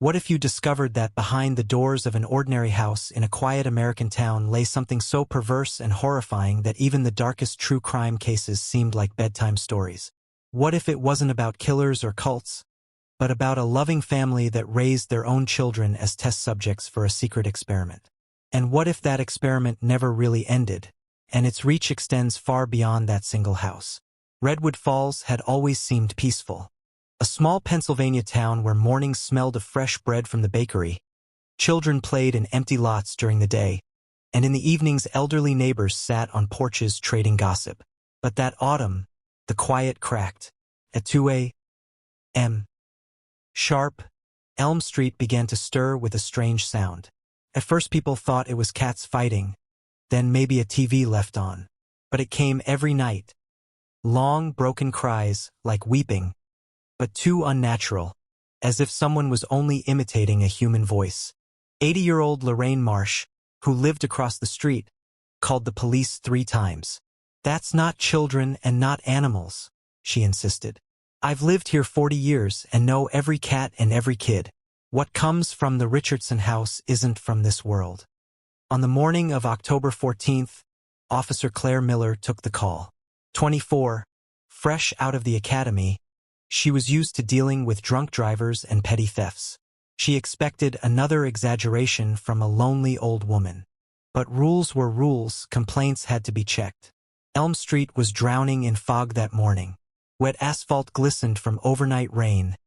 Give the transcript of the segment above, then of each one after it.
What if you discovered that behind the doors of an ordinary house in a quiet American town lay something so perverse and horrifying that even the darkest true crime cases seemed like bedtime stories? What if it wasn't about killers or cults, but about a loving family that raised their own children as test subjects for a secret experiment? And what if that experiment never really ended, and its reach extends far beyond that single house? Redwood Falls had always seemed peaceful. A small Pennsylvania town where mornings smelled of fresh bread from the bakery, children played in empty lots during the day, and in the evenings elderly neighbors sat on porches trading gossip. But that autumn, the quiet cracked. At 2 a.m. sharp, Elm Street began to stir with a strange sound. At first people thought it was cats fighting, then maybe a TV left on. But it came every night. Long, broken cries, like weeping, but too unnatural, as if someone was only imitating a human voice. 80-year-old Lorraine Marsh, who lived across the street, called the police 3 times. "That's not children and not animals," she insisted. "I've lived here 40 years and know every cat and every kid. What comes from the Richardson house isn't from this world." On the morning of October 14th, Officer Claire Miller took the call. 24, fresh out of the academy, she was used to dealing with drunk drivers and petty thefts. She expected another exaggeration from a lonely old woman. But rules were rules, complaints had to be checked. Elm Street was drowning in fog that morning. Wet asphalt glistened from overnight rain.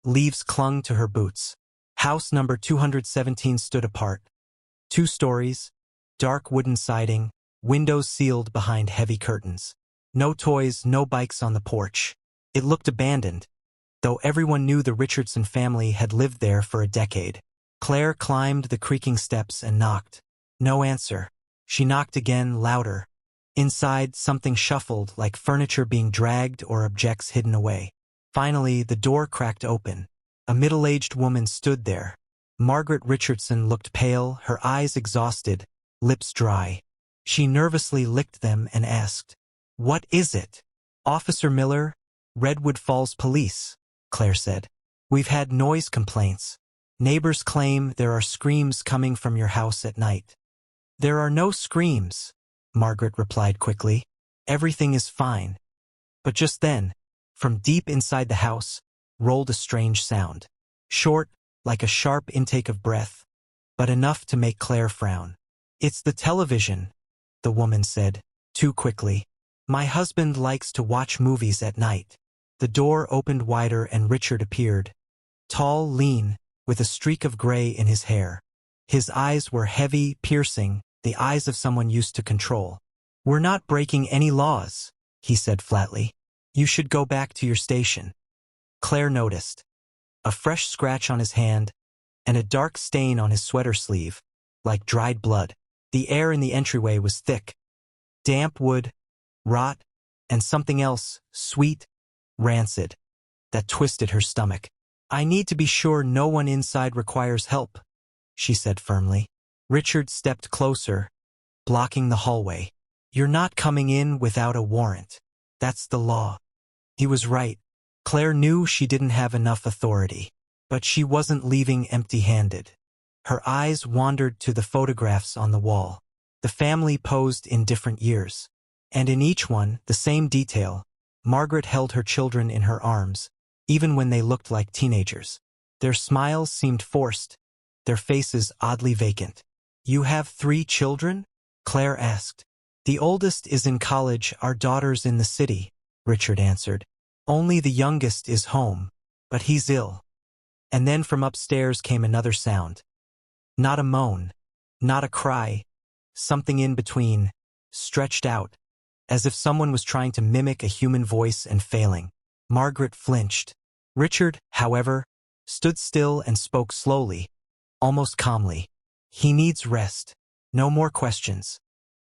Leaves clung to her boots. House number 217 stood apart. 2 stories, dark wooden siding, windows sealed behind heavy curtains. No toys, no bikes on the porch. It looked abandoned, though everyone knew the Richardson family had lived there for a decade. Claire climbed the creaking steps and knocked. No answer. She knocked again, louder. Inside, something shuffled, like furniture being dragged or objects hidden away. Finally, the door cracked open. A middle-aged woman stood there. Margaret Richardson looked pale, her eyes exhausted, lips dry. She nervously licked them and asked, "What is it?" "Officer Miller, Redwood Falls Police," Claire said. "We've had noise complaints. Neighbors claim there are screams coming from your house at night." "There are no screams," Margaret replied quickly. "Everything is fine." But just then, from deep inside the house, rolled a strange sound. Short, like a sharp intake of breath, but enough to make Claire frown. "It's the television," the woman said, too quickly. "My husband likes to watch movies at night." The door opened wider and Richard appeared. Tall, lean, with a streak of gray in his hair. His eyes were heavy, piercing, the eyes of someone used to control. "We're not breaking any laws," he said flatly. "You should go back to your station." Claire noticed. A fresh scratch on his hand, and a dark stain on his sweater sleeve, like dried blood. The air in the entryway was thick. Damp wood, rot, and something else, sweet, rancid, that twisted her stomach. "I need to be sure no one inside requires help," she said firmly. Richard stepped closer, blocking the hallway. "You're not coming in without a warrant. That's the law." He was right. Claire knew she didn't have enough authority, but she wasn't leaving empty-handed. Her eyes wandered to the photographs on the wall. The family posed in different years, and in each one, the same detail. Margaret held her children in her arms, even when they looked like teenagers. Their smiles seemed forced, their faces oddly vacant. "You have 3 children?" Claire asked. "The oldest is in college, our daughter's in the city," Richard answered. "Only the youngest is home, but he's ill." And then from upstairs came another sound. Not a moan, not a cry, something in between, stretched out, as if someone was trying to mimic a human voice and failing. Margaret flinched. Richard, however, stood still and spoke slowly, almost calmly. "He needs rest. No more questions."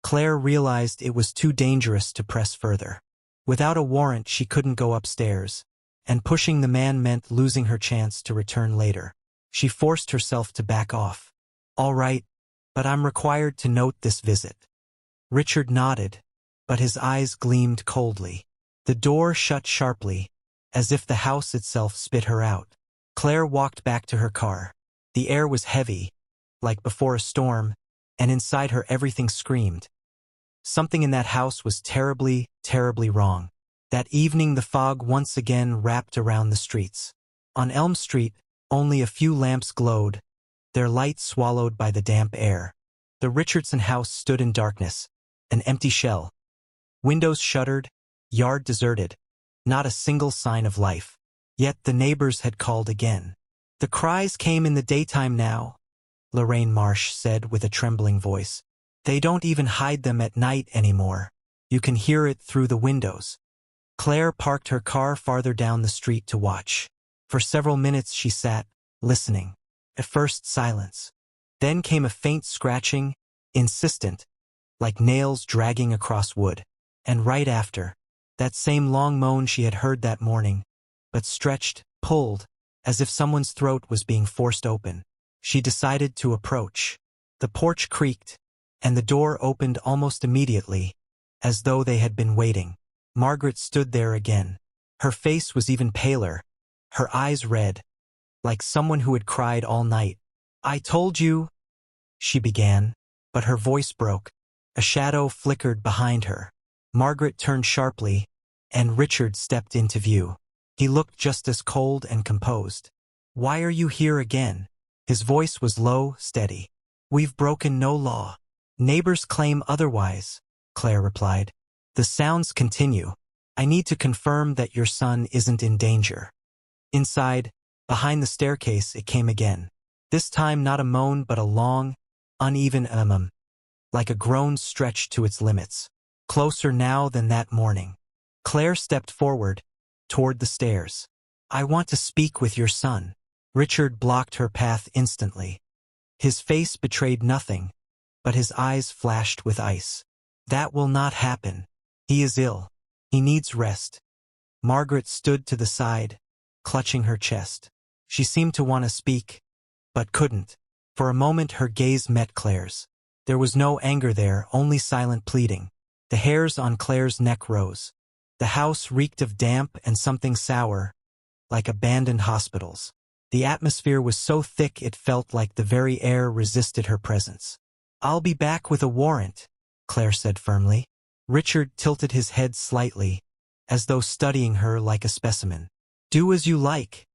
Claire realized it was too dangerous to press further. Without a warrant, she couldn't go upstairs, and pushing the man meant losing her chance to return later. She forced herself to back off. "All right, but I'm required to note this visit." Richard nodded, but his eyes gleamed coldly. The door shut sharply, as if the house itself spit her out. Claire walked back to her car. The air was heavy, like before a storm, and inside her everything screamed. Something in that house was terribly, terribly wrong. That evening the fog once again wrapped around the streets. On Elm Street, only a few lamps glowed, their light swallowed by the damp air. The Richardson house stood in darkness, an empty shell. Windows shuttered, yard deserted, not a single sign of life. Yet the neighbors had called again. The cries came in the daytime now, Lorraine Marsh said with a trembling voice. They don't even hide them at night anymore. You can hear it through the windows. Claire parked her car farther down the street to watch. For several minutes she sat, listening. At first silence. Then came a faint scratching, insistent, like nails dragging across wood. And right after, that same long moan she had heard that morning, but stretched, pulled, as if someone's throat was being forced open. She decided to approach. The porch creaked, and the door opened almost immediately, as though they had been waiting. Margaret stood there again. Her face was even paler, her eyes red, like someone who had cried all night. "I told you," she began, but her voice broke. A shadow flickered behind her. Margaret turned sharply, and Richard stepped into view. He looked just as cold and composed. "Why are you here again?" His voice was low, steady. "We've broken no law." "Neighbors claim otherwise," Claire replied. "The sounds continue. I need to confirm that your son isn't in danger." Inside, behind the staircase, it came again. This time not a moan but a long, uneven like a groan stretched to its limits. Closer now than that morning. Claire stepped forward, toward the stairs. "I want to speak with your son." Richard blocked her path instantly. His face betrayed nothing, but his eyes flashed with ice. "That will not happen. He is ill. He needs rest." Margaret stood to the side, clutching her chest. She seemed to want to speak, but couldn't. For a moment her gaze met Claire's. There was no anger there, only silent pleading. The hairs on Claire's neck rose. The house reeked of damp and something sour, like abandoned hospitals. The atmosphere was so thick it felt like the very air resisted her presence. "I'll be back with a warrant," Claire said firmly. Richard tilted his head slightly, as though studying her like a specimen. "Do as you like,"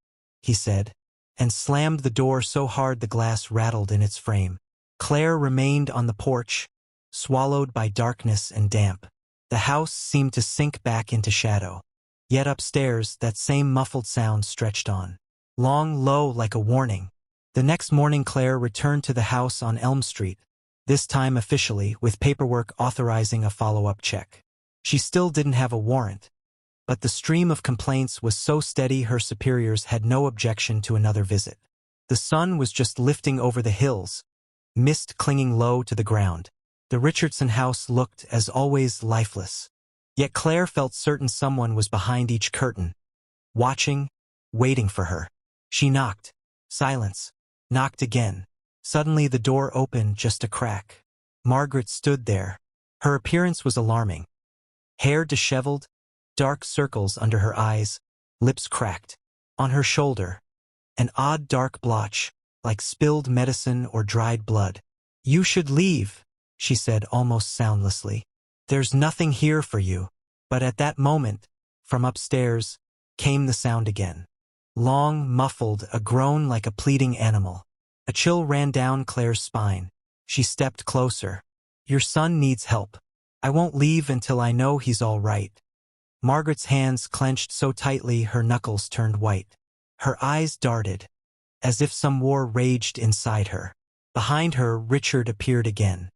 he said, and slammed the door so hard the glass rattled in its frame. Claire remained on the porch, swallowed by darkness and damp. The house seemed to sink back into shadow. Yet upstairs, that same muffled sound stretched on. Long, low, like a warning. The next morning Claire returned to the house on Elm Street, this time officially, with paperwork authorizing a follow-up check. She still didn't have a warrant, but the stream of complaints was so steady her superiors had no objection to another visit. The sun was just lifting over the hills, mist clinging low to the ground. The Richardson house looked, as always, lifeless. Yet Claire felt certain someone was behind each curtain, watching, waiting for her. She knocked. Silence. Knocked again. Suddenly the door opened just a crack. Margaret stood there. Her appearance was alarming. Hair disheveled, dark circles under her eyes, lips cracked. On her shoulder, an odd dark blotch, like spilled medicine or dried blood. "You should leave," she said almost soundlessly. "There's nothing here for you." But at that moment, from upstairs, came the sound again. Long, muffled, a groan like a pleading animal. A chill ran down Claire's spine. She stepped closer. "Your son needs help. I won't leave until I know he's all right." Margaret's hands clenched so tightly her knuckles turned white. Her eyes darted, as if some war raged inside her. Behind her, Richard appeared again.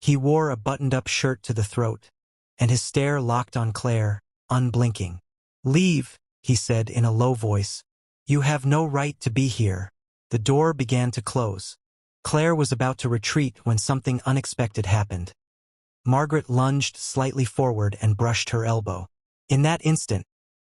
He wore a buttoned-up shirt to the throat, and his stare locked on Claire, unblinking. "Leave," he said in a low voice. "You have no right to be here." The door began to close. Claire was about to retreat when something unexpected happened. Margaret lunged slightly forward and brushed her elbow. In that instant,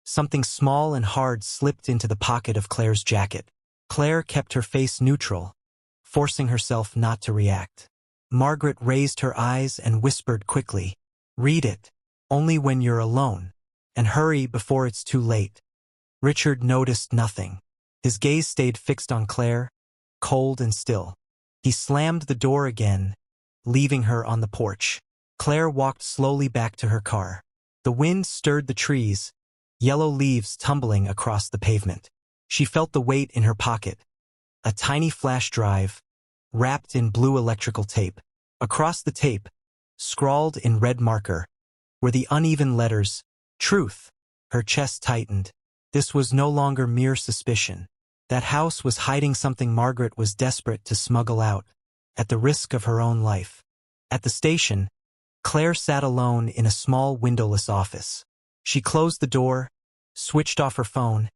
something small and hard slipped into the pocket of Claire's jacket. Claire kept her face neutral, forcing herself not to react. Margaret raised her eyes and whispered quickly, "Read it, only when you're alone, and hurry before it's too late." Richard noticed nothing. His gaze stayed fixed on Claire, cold and still. He slammed the door again, leaving her on the porch. Claire walked slowly back to her car. The wind stirred the trees, yellow leaves tumbling across the pavement. She felt the weight in her pocket. A tiny flash drive, wrapped in blue electrical tape. Across the tape, scrawled in red marker, were the uneven letters, "Truth." Her chest tightened. This was no longer mere suspicion. That house was hiding something Margaret was desperate to smuggle out, at the risk of her own life. At the station, Claire sat alone in a small windowless office. She closed the door, switched off her phone,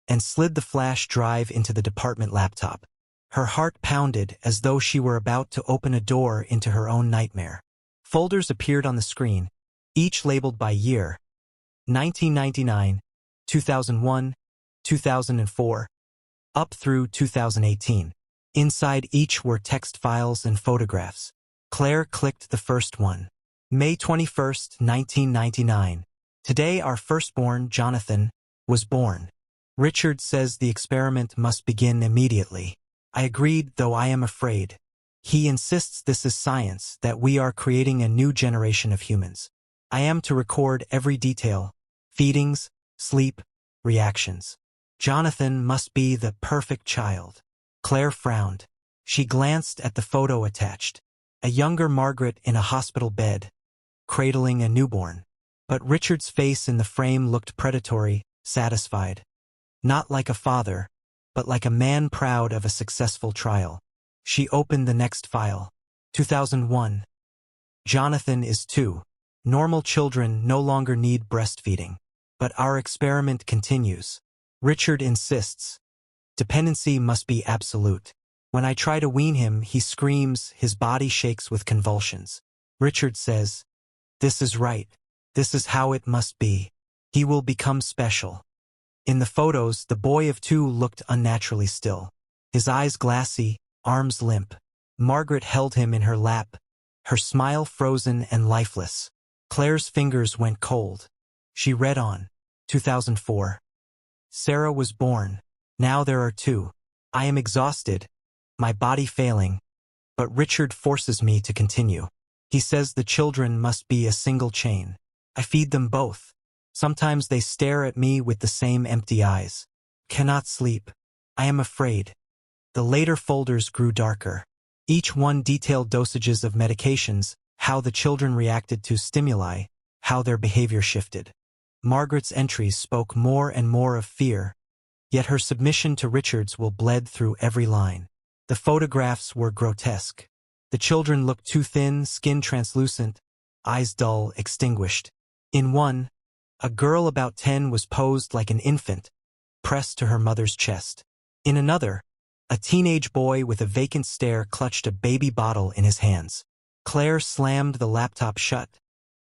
and slid the flash drive into the department laptop. Her heart pounded as though she were about to open a door into her own nightmare. Folders appeared on the screen, each labeled by year: 1999, 2001, 2004, up through 2018. Inside each were text files and photographs. Claire clicked the first one. May 21st, 1999. Today our firstborn, Jonathan, was born. Richard says the experiment must begin immediately. I agreed, though I am afraid. He insists this is science, that we are creating a new generation of humans. I am to record every detail: feedings, sleep, reactions. Jonathan must be the perfect child. Claire frowned. She glanced at the photo attached. A younger Margaret in a hospital bed, cradling a newborn. But Richard's face in the frame looked predatory, satisfied. Not like a father, but like a man proud of a successful trial. She opened the next file. 2001. Jonathan is 2. Normal children no longer need breastfeeding. But our experiment continues. Richard insists. Dependency must be absolute. When I try to wean him, he screams, his body shakes with convulsions. Richard says, "This is right. This is how it must be. He will become special." In the photos, the boy of 2 looked unnaturally still. His eyes glassy, arms limp. Margaret held him in her lap, her smile frozen and lifeless. Claire's fingers went cold. She read on. 2004. Sarah was born. Now there are 2. I am exhausted, my body failing, but Richard forces me to continue. He says the children must be a single chain. I feed them both. Sometimes they stare at me with the same empty eyes. Cannot sleep. I am afraid. The later folders grew darker. Each one detailed dosages of medications, how the children reacted to stimuli, how their behavior shifted. Margaret's entries spoke more and more of fear, yet her submission to Richard's will bled through every line. The photographs were grotesque. The children looked too thin, skin translucent, eyes dull, extinguished. In one, a girl about 10 was posed like an infant, pressed to her mother's chest. In another, a teenage boy with a vacant stare clutched a baby bottle in his hands. Claire slammed the laptop shut,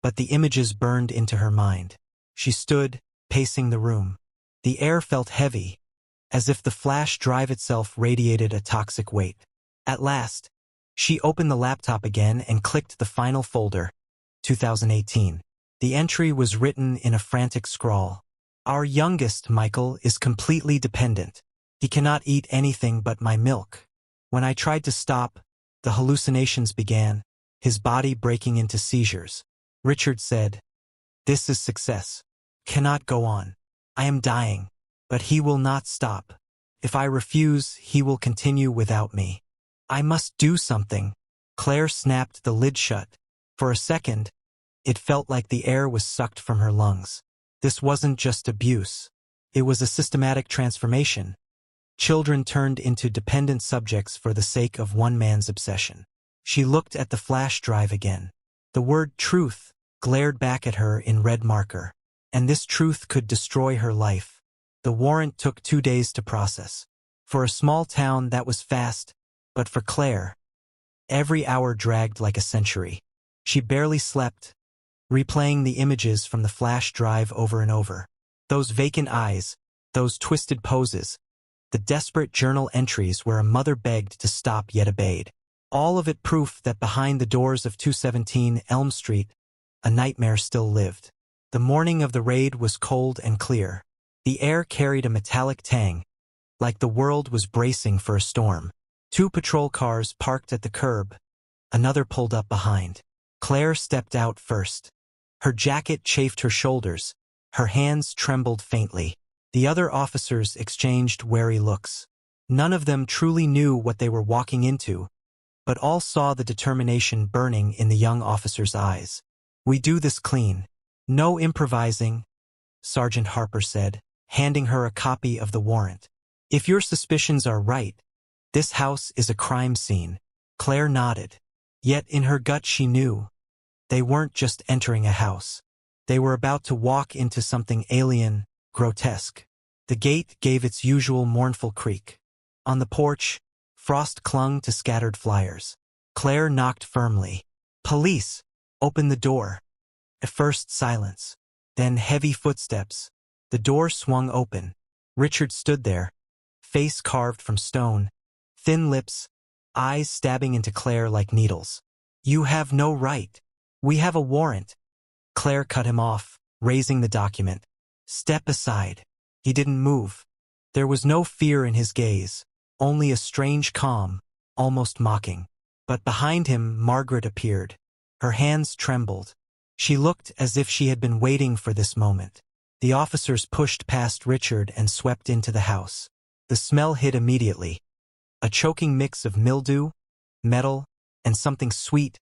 but the images burned into her mind. She stood, pacing the room. The air felt heavy, as if the flash drive itself radiated a toxic weight. At last, she opened the laptop again and clicked the final folder, 2018. The entry was written in a frantic scrawl. Our youngest, Michael, is completely dependent. He cannot eat anything but my milk. When I tried to stop, the hallucinations began, his body breaking into seizures. Richard said, "This is success. Cannot go on. I am dying, but he will not stop. If I refuse, he will continue without me. I must do something." Claire snapped the lid shut. For a second, it felt like the air was sucked from her lungs. This wasn't just abuse. It was a systematic transformation. Children turned into dependent subjects for the sake of one man's obsession. She looked at the flash drive again. The word truth glared back at her in red marker. And this truth could destroy her life. The warrant took 2 days to process. For a small town, that was fast, but for Claire, every hour dragged like a century. She barely slept, replaying the images from the flash drive over and over. Those vacant eyes, those twisted poses, the desperate journal entries where a mother begged to stop yet obeyed. All of it proof that behind the doors of 217 Elm Street, a nightmare still lived. The morning of the raid was cold and clear. The air carried a metallic tang, like the world was bracing for a storm. 2 patrol cars parked at the curb. Another pulled up behind. Claire stepped out first. Her jacket chafed her shoulders. Her hands trembled faintly. The other officers exchanged wary looks. None of them truly knew what they were walking into, but all saw the determination burning in the young officer's eyes. "We do this clean. No improvising," Sergeant Harper said, handing her a copy of the warrant. "If your suspicions are right, this house is a crime scene." Claire nodded. Yet in her gut she knew. They weren't just entering a house. They were about to walk into something alien, grotesque. The gate gave its usual mournful creak. On the porch, frost clung to scattered flyers. Claire knocked firmly. "Police! Open the door." At first silence, then heavy footsteps. The door swung open. Richard stood there, face carved from stone, thin lips, eyes stabbing into Claire like needles. "You have no right. We have a warrant." Claire cut him off, raising the document. "Step aside." He didn't move. There was no fear in his gaze, only a strange calm, almost mocking. But behind him, Margaret appeared. Her hands trembled. She looked as if she had been waiting for this moment. The officers pushed past Richard and swept into the house. The smell hit immediately. A choking mix of mildew, metal, and something sweet,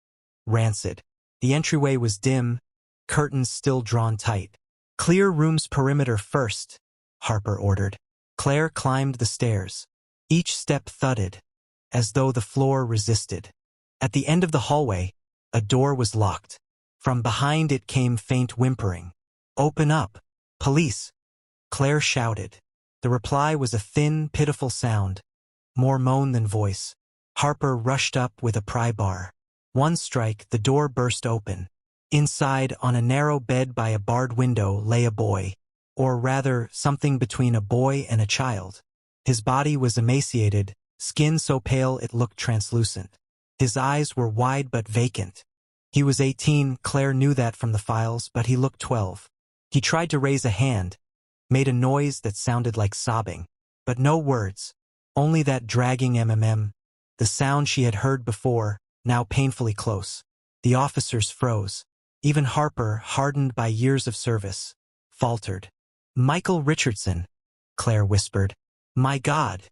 rancid. The entryway was dim, curtains still drawn tight. "Clear room's perimeter first," Harper ordered. Claire climbed the stairs. Each step thudded, as though the floor resisted. At the end of the hallway, a door was locked. From behind it came faint whimpering. "Open up! Police!" Claire shouted. The reply was a thin, pitiful sound, more moan than voice. Harper rushed up with a pry bar. One strike, the door burst open. Inside, on a narrow bed by a barred window, lay a boy, or rather, something between a boy and a child. His body was emaciated, skin so pale it looked translucent. His eyes were wide but vacant. He was 18, Claire knew that from the files, but he looked 12. He tried to raise a hand, made a noise that sounded like sobbing, but no words, only that dragging mmm, the sound she had heard before, now painfully close. The officers froze. Even Harper, hardened by years of service, faltered. "Michael Richardson," Claire whispered. "My God!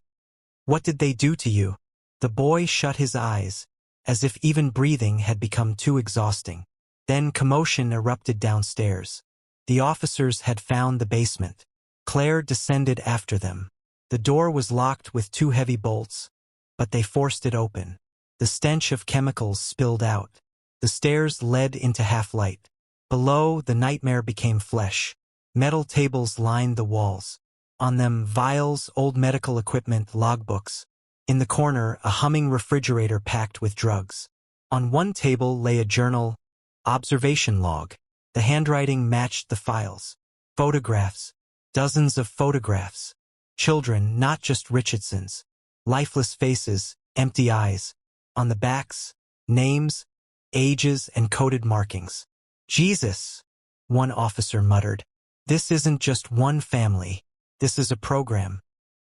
What did they do to you?" The boy shut his eyes, as if even breathing had become too exhausting. Then commotion erupted downstairs. The officers had found the basement. Claire descended after them. The door was locked with 2 heavy bolts, but they forced it open. The stench of chemicals spilled out. The stairs led into half-light. Below, the nightmare became flesh. Metal tables lined the walls. On them, vials, old medical equipment, logbooks. In the corner, a humming refrigerator packed with drugs. On one table lay a journal, observation log. The handwriting matched the files. Photographs. Dozens of photographs. Children, not just Richardson's. Lifeless faces, empty eyes. On the backs, names, ages, and coded markings. "Jesus," one officer muttered. "This isn't just one family. This is a program."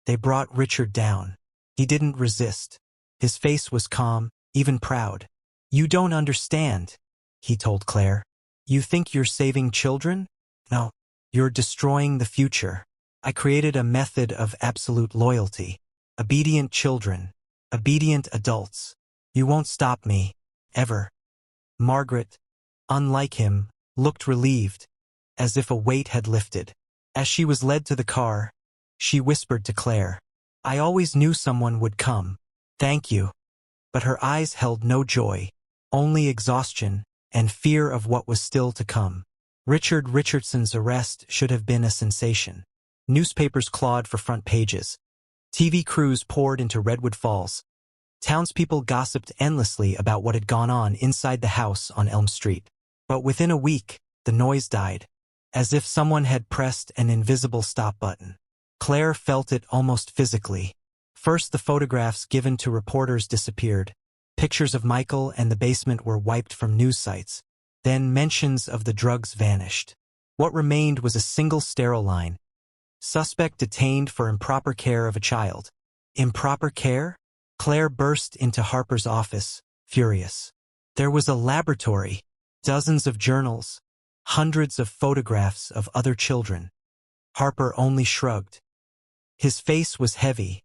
They brought Richard down. He didn't resist. His face was calm, even proud. "You don't understand," he told Claire. "You think you're saving children? No, you're destroying the future. I created a method of absolute loyalty. Obedient children, obedient adults. You won't stop me, ever." Margaret, unlike him, looked relieved, as if a weight had lifted. As she was led to the car, she whispered to Claire, "I always knew someone would come. Thank you." But her eyes held no joy, only exhaustion and fear of what was still to come. Richard Richardson's arrest should have been a sensation. Newspapers clawed for front pages. TV crews poured into Redwood Falls. Townspeople gossiped endlessly about what had gone on inside the house on Elm Street. But within a week, the noise died, as if someone had pressed an invisible stop button. Claire felt it almost physically. First, the photographs given to reporters disappeared. Pictures of Michael and the basement were wiped from news sites. Then mentions of the drugs vanished. What remained was a single sterile line. Suspect detained for improper care of a child. Improper care? Claire burst into Harper's office, furious. There was a laboratory, dozens of journals, hundreds of photographs of other children. Harper only shrugged. His face was heavy,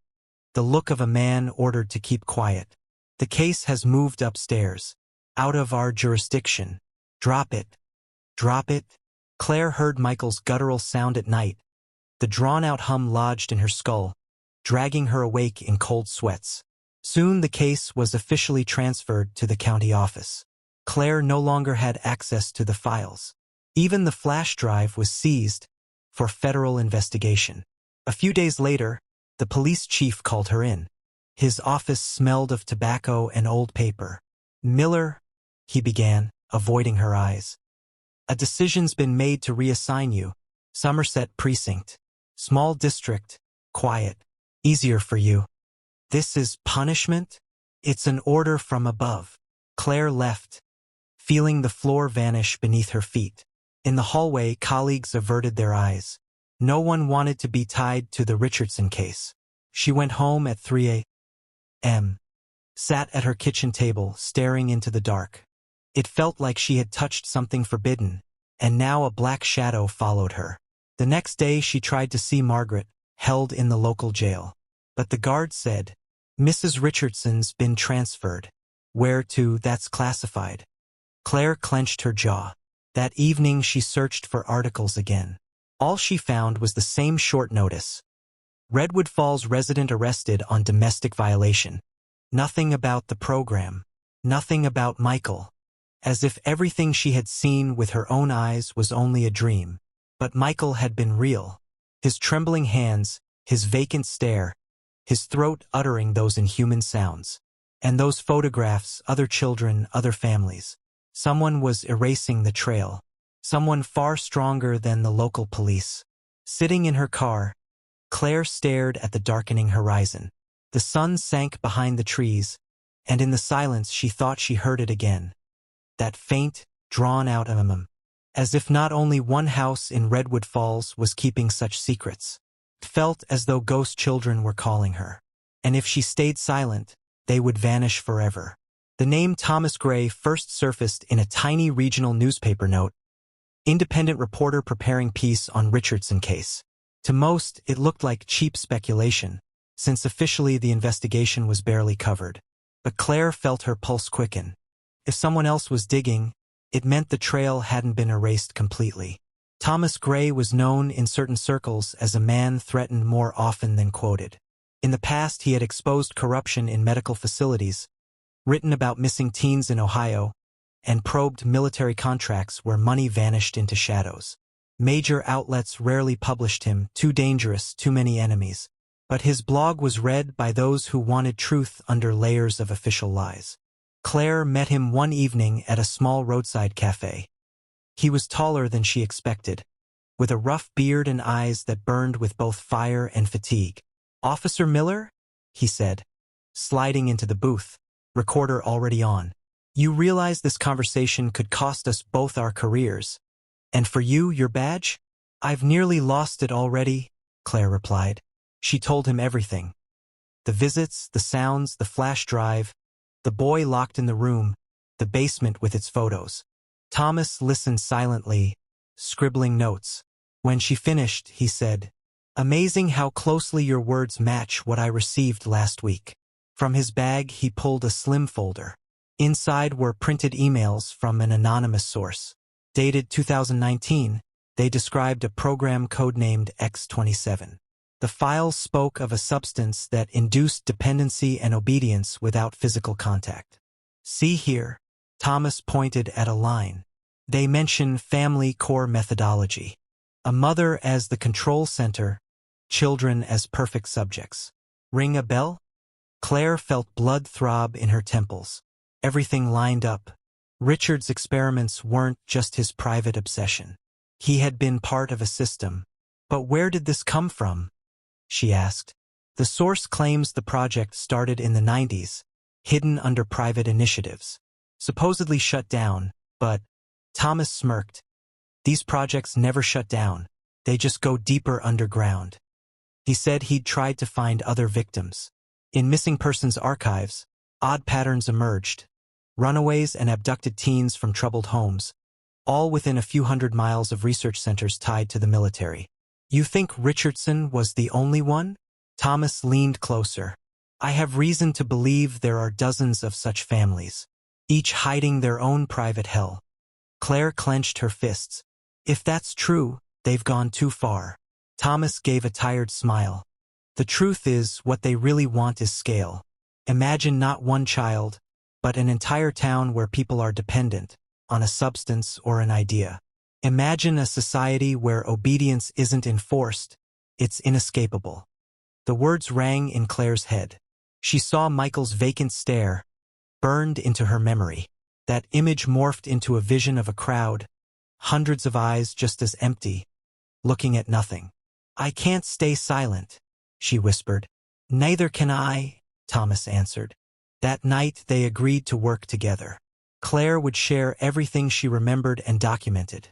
the look of a man ordered to keep quiet. The case has moved upstairs, out of our jurisdiction. Drop it. Drop it. Claire heard Michael's guttural sound at night. The drawn-out hum lodged in her skull, dragging her awake in cold sweats. Soon the case was officially transferred to the county office. Claire no longer had access to the files. Even the flash drive was seized for federal investigation. A few days later, the police chief called her in. His office smelled of tobacco and old paper. "Miller," he began, avoiding her eyes. "A decision's been made to reassign you. Somerset Precinct. Small district, quiet, easier for you." "This is punishment?" "It's an order from above." Claire left, feeling the floor vanish beneath her feet. In the hallway, colleagues averted their eyes. No one wanted to be tied to the Richardson case. She went home at 3 a.m., sat at her kitchen table, staring into the dark. It felt like she had touched something forbidden, and now a black shadow followed her. The next day she tried to see Margaret, held in the local jail. But the guard said, "Mrs. Richardson's been transferred." "Where to? That's classified." Claire clenched her jaw. That evening she searched for articles again. All she found was the same short notice. Redwood Falls resident arrested on domestic violation. Nothing about the program. Nothing about Michael. As if everything she had seen with her own eyes was only a dream. But Michael had been real. His trembling hands, his vacant stare, his throat uttering those inhuman sounds. And those photographs, other children, other families. Someone was erasing the trail. Someone far stronger than the local police. Sitting in her car, Claire stared at the darkening horizon. The sun sank behind the trees, and in the silence she thought she heard it again. That faint, drawn-out as if not only one house in Redwood Falls was keeping such secrets. It felt as though ghost children were calling her. And if she stayed silent, they would vanish forever. The name Thomas Gray first surfaced in a tiny regional newspaper note. Independent reporter preparing piece on Richardson case. To most, it looked like cheap speculation, since officially the investigation was barely covered. But Claire felt her pulse quicken. If someone else was digging, it meant the trail hadn't been erased completely. Thomas Gray was known in certain circles as a man threatened more often than quoted. In the past, he had exposed corruption in medical facilities, written about missing teens in Ohio, and probed military contracts where money vanished into shadows. Major outlets rarely published him, too dangerous, too many enemies. But his blog was read by those who wanted truth under layers of official lies. Claire met him one evening at a small roadside cafe. He was taller than she expected, with a rough beard and eyes that burned with both fire and fatigue. "Officer Miller?" he said, sliding into the booth, recorder already on. "You realize this conversation could cost us both our careers. And for you, your badge?" "I've nearly lost it already," Claire replied. She told him everything. The visits, the sounds, the flash drive, the boy locked in the room, the basement with its photos. Thomas listened silently, scribbling notes. When she finished, he said, "Amazing how closely your words match what I received last week." From his bag, he pulled a slim folder. Inside were printed emails from an anonymous source. Dated 2019, they described a program codenamed X27. The files spoke of a substance that induced dependency and obedience without physical contact. "See here," Thomas pointed at a line. "They mention family core methodology. A mother as the control center, children as perfect subjects. Ring a bell?" Claire felt blood throb in her temples. Everything lined up. Richard's experiments weren't just his private obsession. He had been part of a system. "But where did this come from?" she asked. "The source claims the project started in the 90s, hidden under private initiatives. Supposedly shut down, but..." Thomas smirked. "These projects never shut down. They just go deeper underground. He said he'd tried to find other victims. In missing persons archives, odd patterns emerged. Runaways and abducted teens from troubled homes, all within a few hundred miles of research centers tied to the military. You think Richardson was the only one? Thomas leaned closer. I have reason to believe there are dozens of such families, each hiding their own private hell. Claire clenched her fists. If that's true, they've gone too far. Thomas gave a tired smile. The truth is, what they really want is scale. Imagine not one child, but an entire town where people are dependent on a substance or an idea. Imagine a society where obedience isn't enforced, it's inescapable. The words rang in Claire's head. She saw Michael's vacant stare, burned into her memory. That image morphed into a vision of a crowd, hundreds of eyes just as empty, looking at nothing. I can't stay silent, she whispered. Neither can I, Thomas answered. That night they agreed to work together. Claire would share everything she remembered and documented.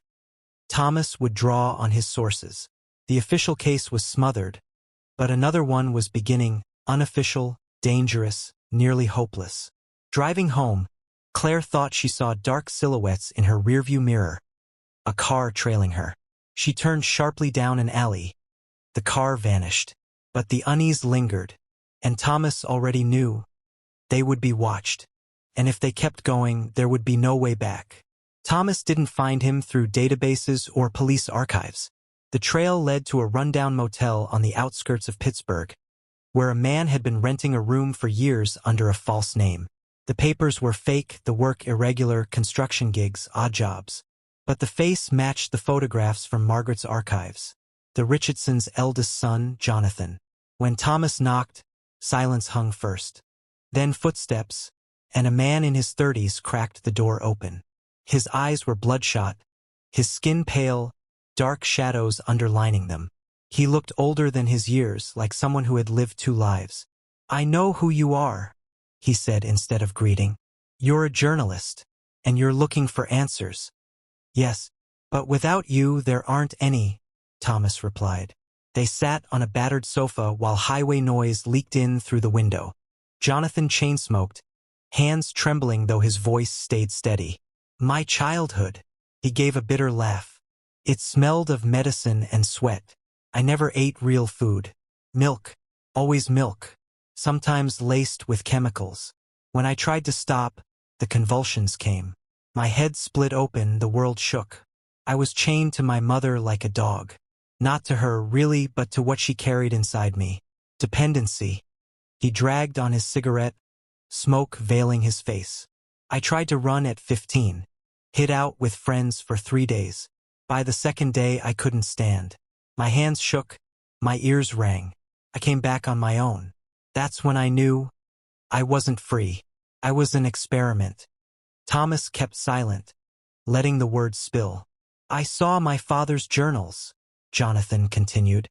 Thomas would draw on his sources. The official case was smothered, but another one was beginning, unofficial, dangerous, nearly hopeless. Driving home, Claire thought she saw dark silhouettes in her rearview mirror, a car trailing her. She turned sharply down an alley. The car vanished, but the unease lingered, and Thomas already knew they would be watched, and if they kept going, there would be no way back. Thomas didn't find him through databases or police archives. The trail led to a rundown motel on the outskirts of Pittsburgh, where a man had been renting a room for years under a false name. The papers were fake, the work irregular, construction gigs, odd jobs. But the face matched the photographs from Margaret's archives. The Richardsons' eldest son, Jonathan. When Thomas knocked, silence hung first. Then footsteps, and a man in his 30s cracked the door open. His eyes were bloodshot, his skin pale, dark shadows underlining them. He looked older than his years, like someone who had lived 2 lives. I know who you are, he said instead of greeting. You're a journalist, and you're looking for answers. Yes, but without you there aren't any, Thomas replied. They sat on a battered sofa while highway noise leaked in through the window. Jonathan chain-smoked, hands trembling though his voice stayed steady. My childhood. He gave a bitter laugh. It smelled of medicine and sweat. I never ate real food. Milk. Always milk. Sometimes laced with chemicals. When I tried to stop, the convulsions came. My head split open, the world shook. I was chained to my mother like a dog. Not to her, really, but to what she carried inside me. Dependency. He dragged on his cigarette, smoke veiling his face. I tried to run at 15. Hid out with friends for 3 days. By the second day, I couldn't stand. My hands shook, my ears rang. I came back on my own. That's when I knew I wasn't free. I was an experiment. Thomas kept silent, letting the words spill. I saw my father's journals, Jonathan continued.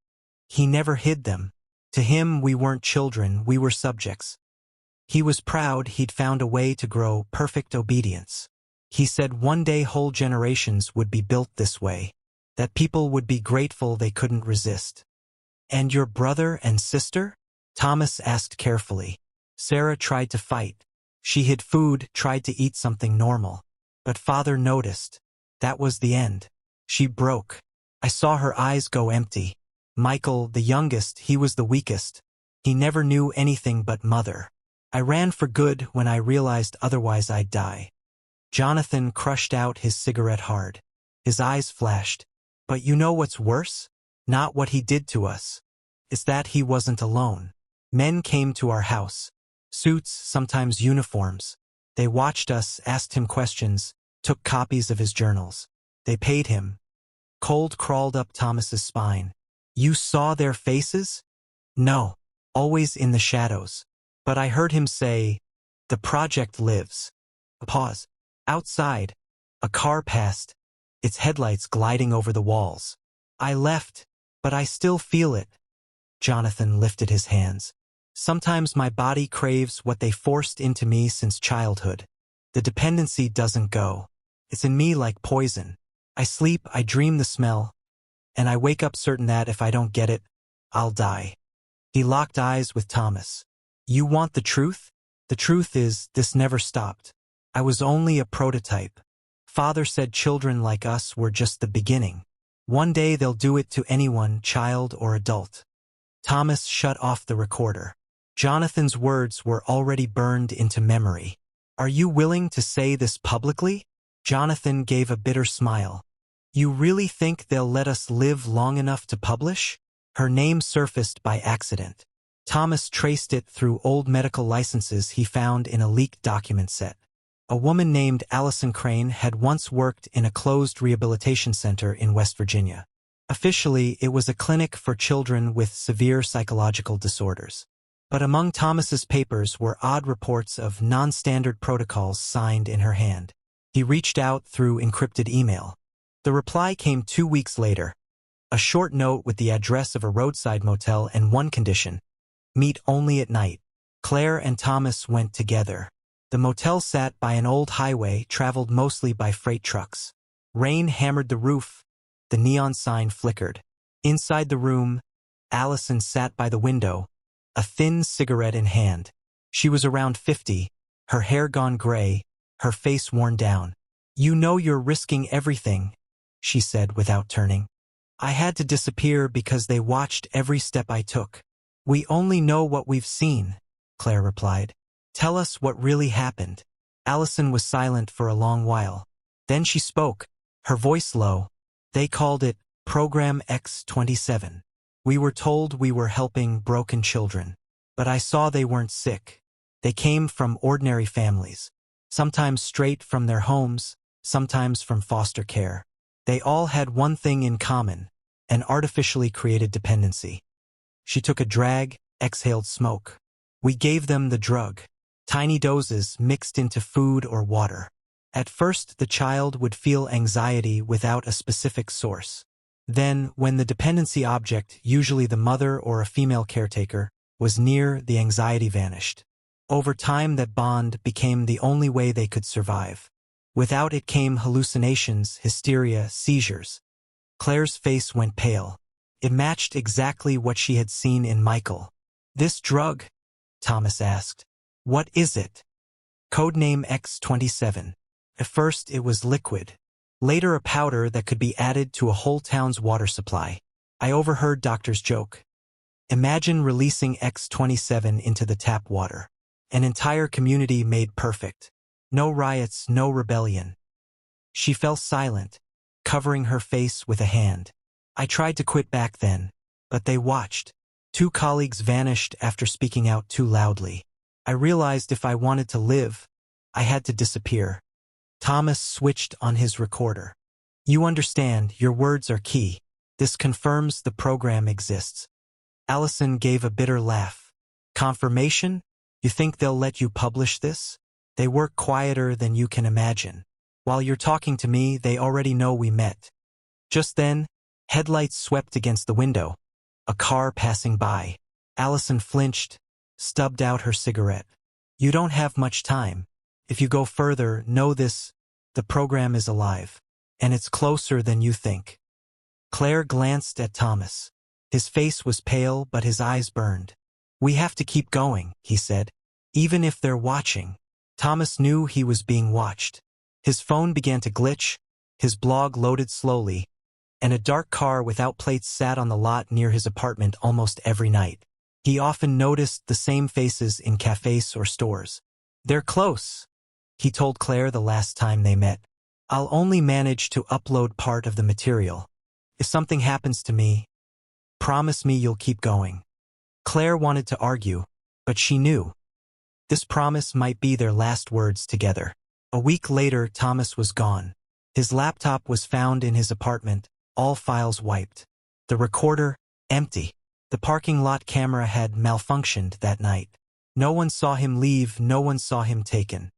He never hid them. To him, we weren't children, we were subjects. He was proud he'd found a way to grow perfect obedience. He said one day whole generations would be built this way, that people would be grateful they couldn't resist. And your brother and sister? Thomas asked carefully. Sarah tried to fight. She hid food, tried to eat something normal. But father noticed. That was the end. She broke. I saw her eyes go empty. Michael, the youngest, he was the weakest. He never knew anything but mother. I ran for good when I realized otherwise I'd die. Jonathan crushed out his cigarette hard. His eyes flashed. But you know what's worse? Not what he did to us. It's that he wasn't alone. Men came to our house. Suits, sometimes uniforms. They watched us, asked him questions, took copies of his journals. They paid him. Cold crawled up Thomas's spine. You saw their faces? No. Always in the shadows. But I heard him say, the project lives. A pause. Outside, a car passed, its headlights gliding over the walls. I left, but I still feel it. Jonathan lifted his hands. Sometimes my body craves what they forced into me since childhood. The dependency doesn't go. It's in me like poison. I sleep, I dream the smell. and I wake up certain that if I don't get it, I'll die. He locked eyes with Thomas. You want the truth? The truth is, this never stopped. I was only a prototype. Father said children like us were just the beginning. One day they'll do it to anyone, child or adult. Thomas shut off the recorder. Jonathan's words were already burned into memory. Are you willing to say this publicly? Jonathan gave a bitter smile. You really think they'll let us live long enough to publish? Her name surfaced by accident. Thomas traced it through old medical licenses he found in a leaked document set. A woman named Allison Crane had once worked in a closed rehabilitation center in West Virginia. Officially, it was a clinic for children with severe psychological disorders. But among Thomas's papers were odd reports of non-standard protocols signed in her hand. He reached out through encrypted email. The reply came 2 weeks later. A short note with the address of a roadside motel and one condition: meet only at night. Claire and Thomas went together. The motel sat by an old highway traveled mostly by freight trucks. Rain hammered the roof. The neon sign flickered. Inside the room, Allison sat by the window, a thin cigarette in hand. She was around 50, her hair gone gray, her face worn down. You know you're risking everything, she said without turning. I had to disappear because they watched every step I took. We only know what we've seen, Claire replied. Tell us what really happened. Allison was silent for a long while. Then she spoke, her voice low. They called it Program X-27. We were told we were helping broken children. But I saw they weren't sick. They came from ordinary families, sometimes straight from their homes, sometimes from foster care. They all had one thing in common: an artificially created dependency. She took a drag, exhaled smoke. We gave them the drug. Tiny doses mixed into food or water. At first, the child would feel anxiety without a specific source. Then, when the dependency object, usually the mother or a female caretaker, was near, the anxiety vanished. Over time, that bond became the only way they could survive. Without it came hallucinations, hysteria, seizures. Claire's face went pale. It matched exactly what she had seen in Michael. This drug? Thomas asked. What is it? Codename X-27. At first it was liquid. Later a powder that could be added to a whole town's water supply. I overheard doctors joke. Imagine releasing X-27 into the tap water. An entire community made perfect. No riots, no rebellion. She fell silent, covering her face with a hand. I tried to quit back then, but they watched. 2 colleagues vanished after speaking out too loudly. I realized if I wanted to live, I had to disappear. Thomas switched on his recorder. You understand, your words are key. This confirms the program exists. Allison gave a bitter laugh. Confirmation? You think they'll let you publish this? They work quieter than you can imagine. While you're talking to me, they already know we met. Just then, headlights swept against the window. A car passing by. Allison flinched, stubbed out her cigarette. You don't have much time. If you go further, know this: the program is alive. And it's closer than you think. Claire glanced at Thomas. His face was pale, but his eyes burned. We have to keep going, he said. Even if they're watching. Thomas knew he was being watched. His phone began to glitch, his blog loaded slowly, and a dark car without plates sat on the lot near his apartment almost every night. He often noticed the same faces in cafes or stores. They're close, he told Claire the last time they met. I'll only manage to upload part of the material. If something happens to me, promise me you'll keep going. Claire wanted to argue, but she knew. This promise might be their last words together. A week later, Thomas was gone. His laptop was found in his apartment, all files wiped. The recorder, empty. The parking lot camera had malfunctioned that night. No one saw him leave, no one saw him taken.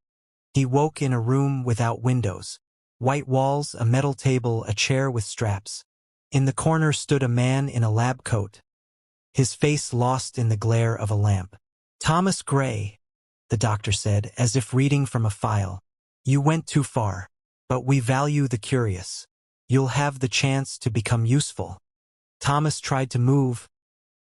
He woke in a room without windows. White walls, a metal table, a chair with straps. In the corner stood a man in a lab coat, his face lost in the glare of a lamp. Thomas Gray, the doctor said, as if reading from a file. You went too far, but we value the curious. You'll have the chance to become useful. Thomas tried to move,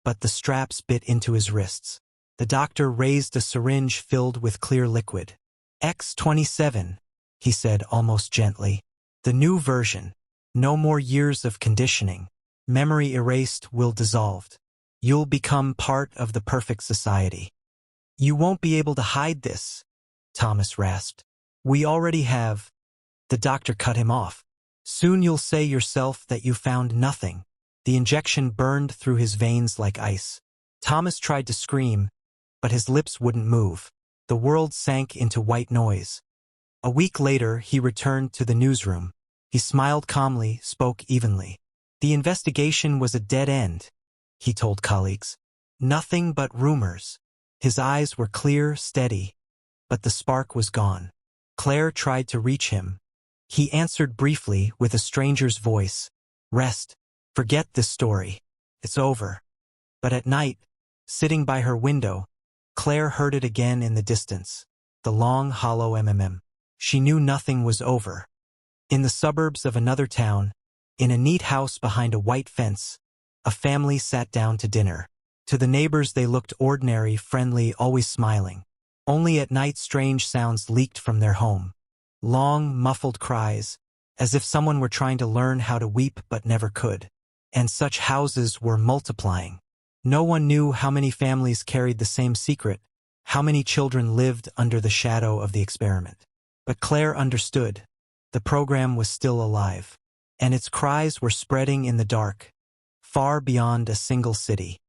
but the straps bit into his wrists. The doctor raised a syringe filled with clear liquid. X-27, he said almost gently. The new version. No more years of conditioning. Memory erased, will dissolved. You'll become part of the perfect society. You won't be able to hide this, Thomas rasped. We already have. The doctor cut him off. Soon you'll say yourself that you found nothing. The injection burned through his veins like ice. Thomas tried to scream, but his lips wouldn't move. The world sank into white noise. A week later, he returned to the newsroom. He smiled calmly, spoke evenly. The investigation was a dead end, he told colleagues. Nothing but rumors. His eyes were clear, steady, but the spark was gone. Claire tried to reach him. He answered briefly with a stranger's voice. Rest. Forget this story. It's over. But at night, sitting by her window, Claire heard it again in the distance. The long, hollow mmm. She knew nothing was over. In the suburbs of another town, in a neat house behind a white fence, a family sat down to dinner. To the neighbors they looked ordinary, friendly, always smiling. Only at night strange sounds leaked from their home. Long, muffled cries, as if someone were trying to learn how to weep but never could. And such houses were multiplying. No one knew how many families carried the same secret, how many children lived under the shadow of the experiment. But Claire understood. The program was still alive, and its cries were spreading in the dark, far beyond a single city.